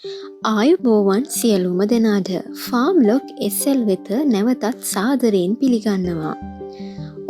ආයුබෝවන් සියලුම දෙනාට ෆාම් ලොක් SL වෙත නැවතත් සාදරයෙන් පිළිගන්නවා.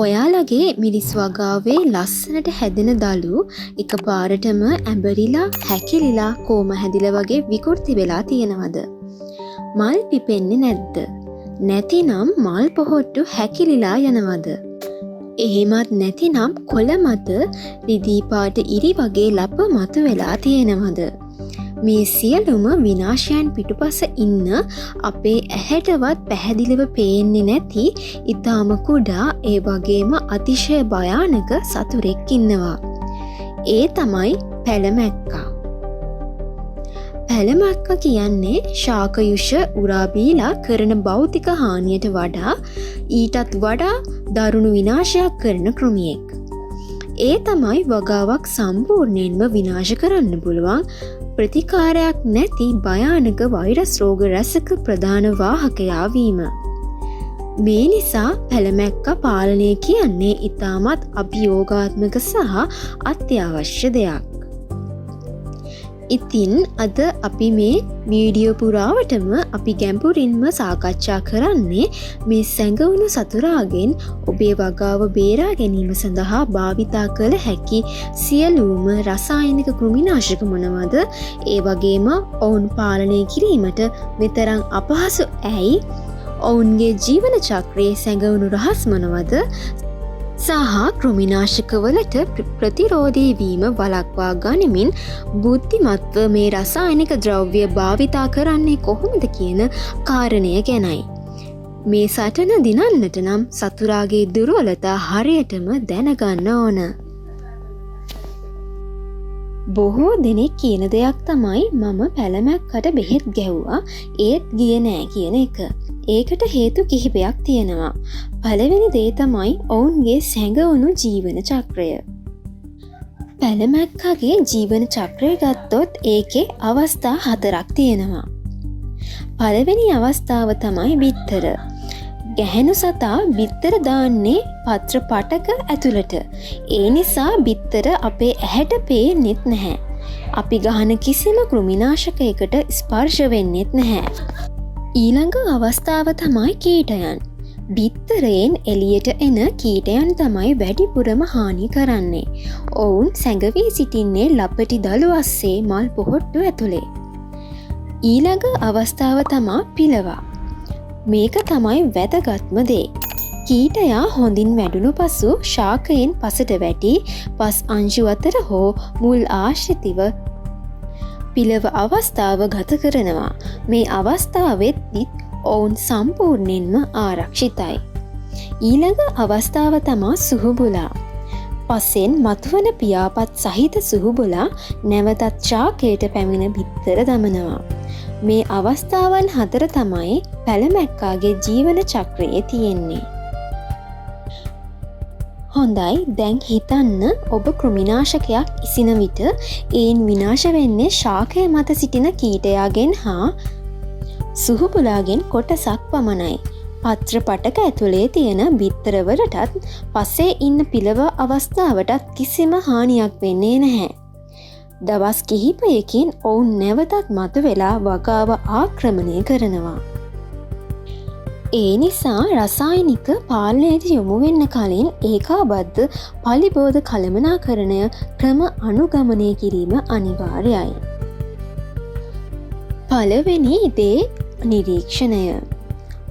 ඔයාලගේ මිරිස් වගාවේ ලස්සනට හැදෙන දළු එක පාරටම ඇඹරිලා හැකිලිලා කෝම හැදිල වගේ විකෘති වෙලා තියෙනවද? මල් පිපෙන්නේ නැද්ද? නැතිනම් මල් පොහොට්ටු හැකිලිලා යනවද? එහෙමත් නැතිනම් කොළ මත රිදී පාට ඉරි වගේ ලප මතු වෙලා තියෙනවද? මේ සියලුම විනාශයන් පිටුපස ඉන්න අපේ ඇහැටවත් පැහැදිලිව පේන්නේ නැති ඉතාම කුඩා ඒ වගේම අතිශය භයානක සතුරෙක් ඉන්නවා. ඒ තමයි පැලමැක්කා. පැලමැක්කා කියන්නේ ශාකයුෂ උරාබීලා කරන භෞතික හානියට වඩා ඊටත් වඩා දරුණු විනාශයක් කරන කෘමියෙක්. ඒ තමයි වගාවක් සම්පූර්ණයෙන්ම විනාශ කරන්න පුළුවන් ප්‍රතිකාරයක් නැති භයානක වෛරස් රෝග රැසක ප්‍රධාන වාහකයා වීම. මේ නිසා පැලමැක්කා පාලනය කියන්නේ ඉතාමත් අභියෝගාත්මක සහ අත්‍යවශ්‍ය දෙයක්. ඉතින් අද අපි මේ වීඩියෝ පුරාවටම අපි ගැඹුරින්ම සාකච්ඡා කරන්නේ මේ සැඟවුණු සතුරාගෙන් ඔබේ වගාව බේරා ගැනීම සඳහා භාවිතා කළ හැකි සියලුම රසායනික කෘමිනාශක මොනවද? ඒ වගේම ඔවුන් පාලනය කිරීමට මෙතරම් අපහසු ඇයි? ඔවුන්ගේ ජීවන චක්‍රයේ සැඟවුණු රහස් මොනවද? සහ කෘමිනාශකවලට ප්‍රතිරෝධී වීම වළක්වා ගනිමින් බුද්ධිමත්ව මේ රසායනික ද්‍රව්‍ය භාවිතා කරන්නේ කොහොමද කියන කාරණය ගැනයි. මේ සටන දිනන්නට නම් සතුරාගේ දුර්වලතා හරියටම දැනගන්න ඕන. බොහෝ දෙනෙක් කියන දෙයක් තමයි මම පැලමැක්කට බෙහෙත් ගැහුවා ඒත් ගියේ නෑ කියන එක. ඒකට හේතු කිහිපයක් තියෙනවා. පළවෙනි දේ තමයි ඔවුන්ගේ සැඟවුණු ජීවන චක්‍රය. පැලමැක්කාගේ ජීවන චක්‍රය ගත්තොත් ඒකේ අවස්ථා 4ක් තියෙනවා. පළවෙනි අවස්ථාව තමයි බිත්තර. ගැහැණු සතා බිත්තර දාන්නේ පත්‍ර පටක ඇතුළට. ඒ නිසා බිත්තර අපේ ඇහැට පේන්නෙත් නැහැ. අපි ගහන කිසිම කෘමිනාශකයකට ස්පර්ශ වෙන්නෙත් නැහැ. ඊළඟ අවස්ථාව තමයි කීටයන්. බිත්තරයෙන් එළියට එන කීටයන් තමයි වැඩිපුරම හානි කරන්නේ. ඔවුන් සැඟවී සිටින්නේ ලපටි දළු අස්සේ මල් පොහොට්ටු ඇතුලේ. ඊළඟ අවස්ථාව තමා පිලවා. මේක තමයි වැදගත්ම දේ. කීටයා හොඳින් වැඩුණු පසු ශාකයෙන් පසට වැටි පස් අංශු අතර හෝ මුල් ආශ්‍රිතව පිලව අවස්ථාව ගත කරනවා. මේ අවස්ථාවෙත්දිත් ඔවුන් සම්පූර්ණයෙන්ම ආරක්ෂිතයි. ඊළඟ අවස්ථාව තමා සුහුබුලා. පසෙන් මතුවන පියාපත් සහිත සුහුබුලා නැවතත් ශාකයට පැමිණ බිත්තර දමනවා. මේ අවස්ථාවන් 4 තමයි පැලමැක්කාගේ ජීවන චක්‍රයේ තියෙන්නේ. හොඳයි, දැන් හිතන්න ඔබ කෘමිනාශකයක් ඉසින විට ඒන් විනාශ වෙන්නේ ශාකය මත සිටින කීටයාගෙන් හා සුහුබුලාගෙන් කොටසක් පමණයි. පත්‍ර පටක ඇතුලේ තියෙන බිත්තරවලටත් පස්සේ ඉන්න පිලව අවස්ථාවටත් කිසිම හානියක් වෙන්නේ නැහැ. දවස් කිහිපයකින් ඔවුන් නැවතත් මතු වෙලා වගාව ආක්‍රමණය කරනවා. ඒ නිසා රසායනික පාලනයට යොමු වෙන්න කලින් ඒකාබද්ධ පලිබෝධ කළමනාකරණය ක්‍රම අනුගමනය කිරීම අනිවාර්යයි. පළවෙනි දේ නිරීක්ෂණය.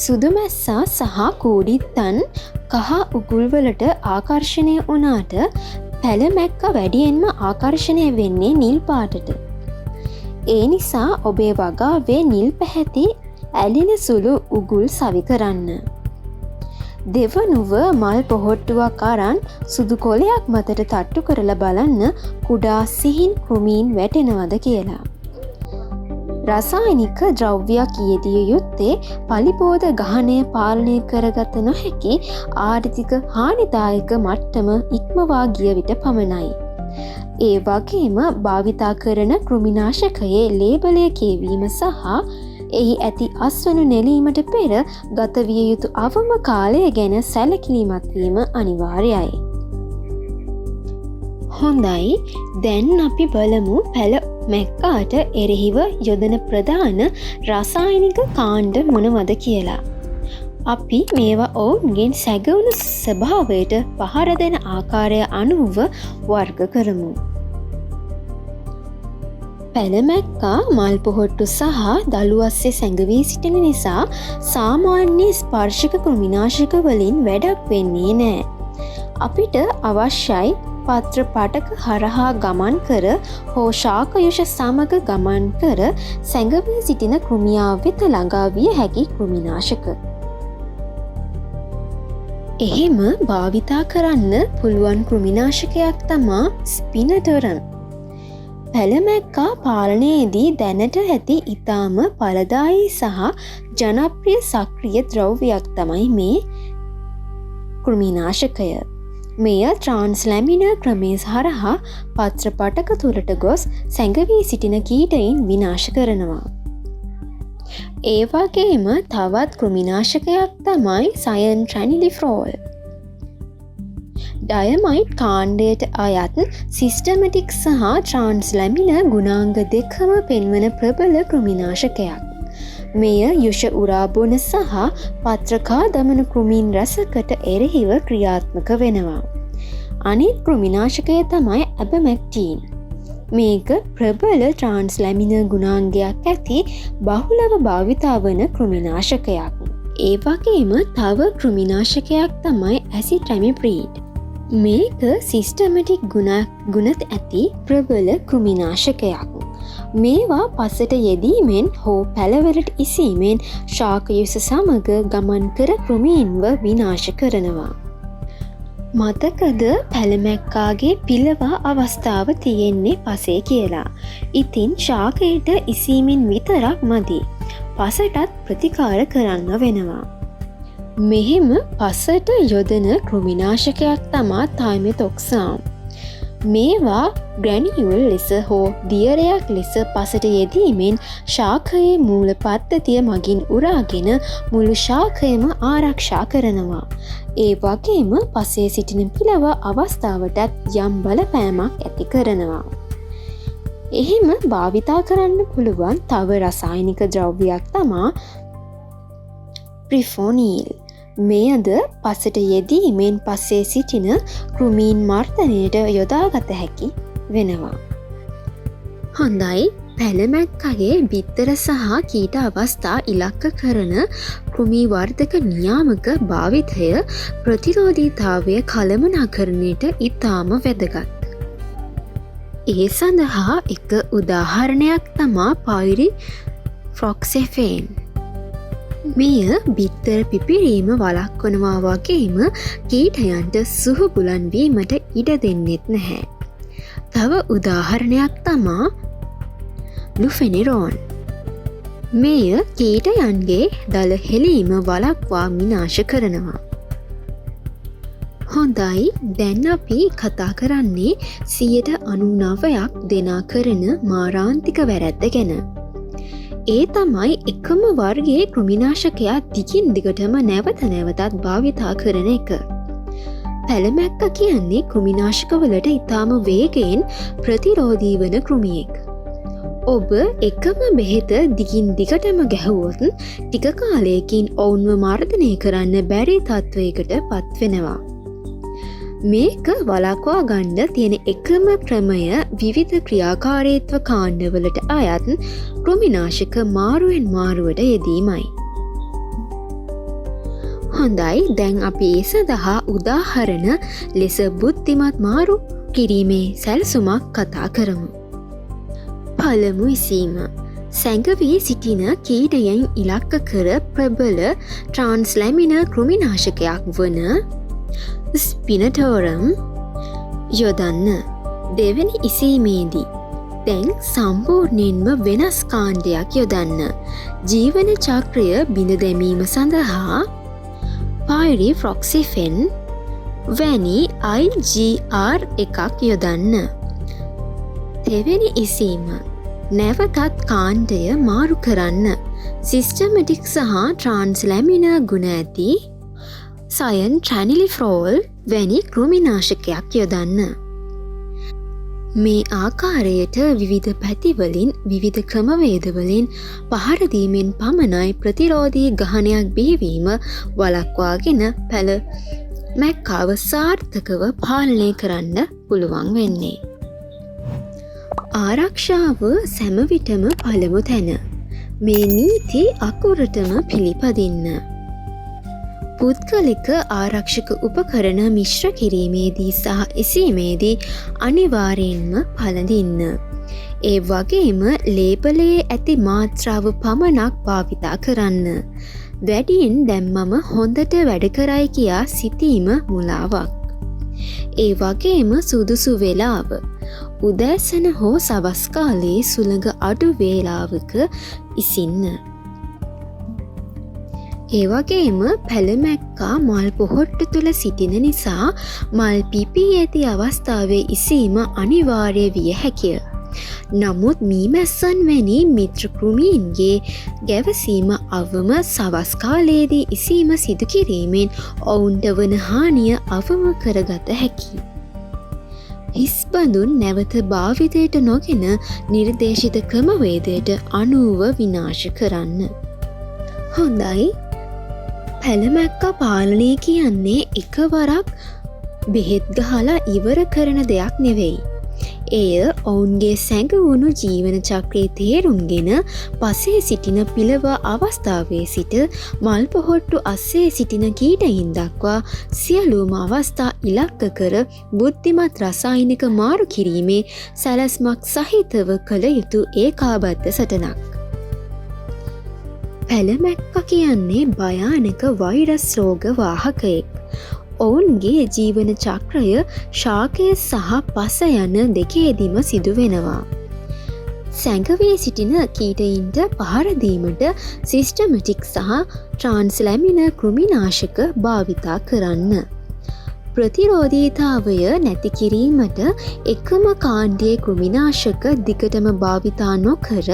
සුදුමැස්සා සහ කූඩිත්තන් කහ උගුල්වලට ආකර්ෂණය වුණාට පැලමැක්කා වැඩියෙන්ම ආකර්ෂණය වෙන්නේ නිල් පාටට. ඒ නිසා ඔබේ වගාවේ නිල් පැහැති ඇලින සුළු උගුල් සවි කරන්න. දෙවනුව මල් පොහොට්ටුවක් අරන් සුදු කොළයක් මතට තට්ටු කරලා බලන්න කුඩා සිහින් කෘමීන් වැටෙනවද කියලා. රසායනික ද්‍රව්‍යයක් යෙදිය යුත්තේ පලිබෝධ ගහනය පාලනය කරගත නොහැකි ආර්ථික හානිදායක මට්ටම ඉක්මවා ගිය විට පමණයි. ඒ වගේම භාවිතා කරන කෘමිනාශකයේ ලේබලය කියවීම සහ එහි ඇති අස්වනු නෙලීමට පෙර ගත විය යුතු අවම කාලය ගැන සැලකිලිමත් වීම අනිවාර්යයි. හොඳයි, දැන් අපි බලමු මැක්කාට එරෙහිව යොදන ප්‍රධාන රසායනික කාණ්ඩ මොනවද කියලා. අපි මේවා ඔවුන්ගෙන් සැගවුණු ස්වභාවයට පහර දෙන ආකාරය අනුව වර්ග කරමු. පැලමැක්කා මල් පොහොට්ටු සහ දළු අස්සේ සැඟවී සිටින නිසා සාමාන්‍ය ස්පර්ශක කෘමිනාශක වලින් වැඩක් වෙන්නේ නෑ. අපිට අවශ්‍යයි පත්‍ර පටක හරහා ගමන් කර හෝ ශාකයුෂ සමග ගමන් කර සැඟවී සිටින කෘමියා වෙත ළඟා විය හැකි කෘමිනාශක. එහෙම භාවිතා කරන්න පුළුවන් කෘමිනාශකයක් තමා ස්පිනටොරම්. පැලමැක්කා පාලනයේදී දැනට ඇති ඉතාම ඵලදායී සහ ජනප්‍රිය සක්‍රිය ද්‍රව්‍යයක් තමයි මේ කෘමිනාශකය. මෙය ට්‍රාන්ස්ලැමිනර් ක්‍රමය හරහා පත්‍ර පටක තුළට ගොස් සැඟවී සිටින කීටයින් විනාශ කරනවා. ඒවගේම තවත් කෘමිනාශකයක් තමයි සයන් ට්‍රැනිලිෆ්‍රෝල්. ඩයමයිට් කාණ්ඩයට අයත් සිස්ටමටික් සහ ට්‍රාන්ස්ලැමිනර් ගුණාංග දෙකම පෙන්වන ප්‍රබල කෘමිනාශකයක්. මෙය යුෂ උරාබොන සහ පත්‍රකා දමන කෘමීන් රැසකට එරෙහිව ක්‍රියාත්මක වෙනවා. අනිත් කෘමිනාශකය තමයි ඇබමැක්ටීන්. මේක ප්‍රබල ට්‍රාන්ස්ලැමිනර් ගුණාංගයක් ඇති බහුලව භාවිතා වන කෘමිනාශකයක්. ඒ වගේම තව කෘමිනාශකයක් තමයි ඇසිට්‍රැමිප්‍රීඩ්. මේක සිස්ටමටික් ගුණත් ඇති ප්‍රබල කෘමිනාශකයක්. මේවා පසට යෙදීමෙන් හෝ පැළවලට ඉසීමෙන් ශාකයුස සමග ගමන් කර කෘමීන්ව විනාශ කරනවා. මතකද පැලමැක්කාගේ පිලවා අවස්ථාව තියෙන්නේ පසේ කියලා. ඉතින් ශාකයට ඉසීමෙන් විතරක් මදි. පසටත් ප්‍රතිකාර කරන්න වෙනවා. මෙහෙම පසට යොදන කෘමිනාශකයක් තමා තයිමෙතොක්සාම්. මේවා ග්‍රැනියුල් ලෙස හෝ දියරයක් ලෙස පසට යෙදීමෙන් ශාකයේ මූල පද්ධතිය මගින් උරාගෙන මුළු ශාකයම ආරක්ෂා කරනවා. ඒ වගේම පසේ සිටින පිලවා අවස්ථාවටත් යම් බලපෑමක් ඇති කරනවා. එහෙම භාවිතා කරන්න පුළුවන් තව රසායනික ද්‍රව්‍යයක් තමා ප්‍රිෆොනීල්. මෙයද පසට යෙදීමෙන් පස්සේ සිටින කෘමීන් මර්ධනයට යොදාගත හැකි වෙනවා. හොඳයි, පැලමැක්කගේ බිත්තර සහ කීට අවස්ථා ඉලක්ක කරන කෘමී වර්ධක නියාමක භාවිතය ප්‍රතිරෝධීතාවය කළමනාකරණයට ඉතාම වැදගත්. ඒ සඳහා එක උදාහරණයක් තමා පයිරි ෆ්‍රොක්සෙෆේන්. මෙය බිත්තර පිපිරීම වළක්වනවා වගේම කීටයන්ට සුහුබුලන් වීමට ඉඩ දෙන්නෙත් නැහැ. තව උදාහරණයක් තමා ලුෆෙනිරෝන්. මෙය කීටයන්ගේ දල හෙලීම වළක්වා විනාශ කරනවා. හොඳයි, දැන් අපි කතා කරන්නේ 99% දෙනා කරන මාරාන්තික වැරැද්ද ගැන. ඒ තමයි එකම වර්ගයේ කෘමිනාශකයා දිගින් දිගටම නැවත නැවතත් භාවිතා කරන එක. පැලමැක්ක කියන්නේ කෘමිනාශකවලට ඉතාම වේගයෙන් ප්‍රතිරෝධී වන කෘමියෙක්. ඔබ එකම බෙහෙත දිගින් දිගටම ගැහුවොත් ටික කාලයකින් ඔවුන්ව මර්ධනය කරන්න බැරි තත්ත්වයකට පත්වෙනවා. මේක වළක්වා ගන්න තියෙන එකම ක්‍රමය විවිධ ක්‍රියාකාරීත්ව කාණ්ඩවලට අයත් කෘමිනාශක මාරුවෙන් මාරුවට යෙදීමයි. හොඳයි, දැන් අපි ඒ සඳහා උදාහරණ ලෙස බුද්ධිමත් මාරු කිරීමේ සැලසුමක් කතා කරමු. පළමු ඉසීම. සැඟවී සිටින කීටයන් ඉලක්ක කර ප්‍රබල ට්‍රාන්ස්ලැමිනර් කෘමිනාශකයක් වන ස්පිනටෝරම් යොදන්න. දෙවැනි ඉසීමේදී දැන් සම්පූර්ණයෙන්ම වෙනස් කාණ්ඩයක් යොදන්න. ජීවන චක්‍රය බිඳ දැමීම සඳහා පයිරි ෆ්‍රොක්සිෆෙන් වැනි IGR එකක් යොදන්න. දෙවැනි ඉසීම. නැවතත් කාණ්ඩය මාරු කරන්න. සිස්ටමටික් සහ ට්‍රාන්ස්ලැමිනර් ගුණ ඇති සයන් ට්‍රැනිලිෆ්‍රෝල් වැනි කෘමිනාශකයක් යොදන්න. මේ ආකාරයට විවිධ පැතිවලින් විවිධ ක්‍රමවේදවලින් පහරදීමෙන් පමණයි ප්‍රතිරෝධී ගහනයක් බිහිවීම වළක්වාගෙන පැළ මැක්කාව සාර්ථකව පාලනය කරන්න පුළුවන් වෙන්නේ. ආරක්ෂාව සැමවිටම පළමු තැන. මේ නීති අකුරටම පිළිපදින්න. පුද්ගලික ආරක්ෂක උපකරණ මිශ්‍ර කිරීමේදී සහ එසීමේදී අනිවාර්යෙන්ම පළඳින්න. ඒ වගේම ලේබලයේ ඇති මාත්‍රාව පමණක් භාවිතා කරන්න. වැඩියෙන් දැම්මම හොඳට වැඩ කරයි කියා සිතීම මුලාවක්. ඒ වගේම සුදුසු වෙලාව. උදෑසන හෝ සවස් කාලයේ සුළඟ අඩු වේලාවක ඉසින්න. ඒ වගේම පැළමැක්කා මල් පොහොට්ටු තුළ සිටින නිසා මල් පිපී ඇති අවස්ථාවේ ඉසීම අනිවාර්ය විය හැකිය. නමුත් මීමැස්සන් වැනි මිත්‍ර කෘමීන්ගේ ගැවසීම අවම සවස් කාලයේදී ඉසීම සිදු කිරීමෙන් ඔවුන්ට වන හානිය අවම කරගත හැකියි. හිස් බඳුන් නැවත භාවිතයට නොගෙන නිර්දේශිත ක්‍රමවේදයට අනුව විනාශ කරන්න. හොඳයි. පැළමැක්කා පාලනය කියන්නේ එකවරක් බෙහෙත් ගහලා ඉවර කරන දෙයක් නෙවෙයි. එය ඔවුන්ගේ සැඟවුණු ජීවන චක්‍රයේ තේරුම්ගෙන පසේ සිටින පිළව අවස්ථාවේ සිට මල් පොහොට්ටු අස්සේ සිටින කීටයින් දක්වා සියලුම අවස්ථා ඉලක්ක කර බුද්ධිමත් රසායනික මාරු කිරීමේ සැලැස්මක් සහිතව කළ යුතු ඒකාබද්ධ සටනක්. පැළමැක්කා කියන්නේ භයානක වෛරස් රෝග වාහකයෙක්. ඔවුන්ගේ ජීවන චක්‍රය ශාකය සහ පස යන දෙකේදීම සිදු වෙනවා. සැඟවී සිටින කීටයින්ට පහරදීමට සිස්ටමටික් සහ ට්‍රාන්ස්ලැමින කෘමිනාශක භාවිතා කරන්න. ප්‍රතිරෝධීතාවය නැති කිරීමට එකම කාණ්ඩයේ කෘමිනාශක දිගටම භාවිතා නොකර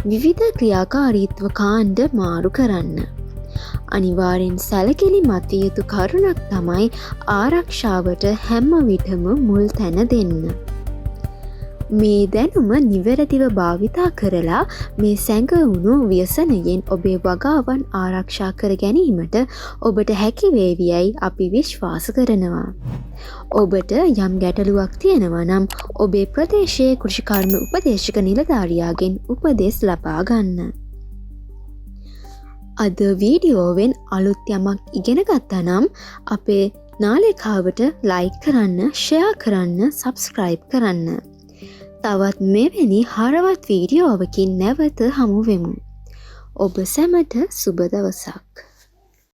විවිධ ක්‍රියාකාරීත්ව කාණ්ඩ මාරු කරන්න. අනිවාර්යෙන් සැලකිලිමත් විය යුතු කරුණක් තමයි ආරක්ෂාවට හැම විටම මුල් තැන දෙන්න. මේ දැනුම නිවැරදිව භාවිතා කරලා මේ සැඟවුණු ව්‍යසනයෙන් ඔබේ වගාවන් ආරක්ෂා කර ගැනීමට ඔබට හැකි වේවියයි අපි විශ්වාස කරනවා. ඔබට යම් ගැටලුවක් තියෙනවා නම් ඔබේ ප්‍රදේශයේ කෘෂිකර්ම උපදේශක නිලධාරියාගෙන් උපදෙස් ලබා ගන්න. අද වීඩියෝවෙන් අලුත් යමක් ඉගෙන ගත්තා නම් අපේ නාලිකාවට ලයික් කරන්න, ෂෙයා කරන්න, සබ්ස්ක්‍රයිබ් කරන්න. තවත් මෙවැනි හරවත් වීඩියෝවකින් නැවත හමු වෙමු. ඔබ සැමට සුබ දවසක්.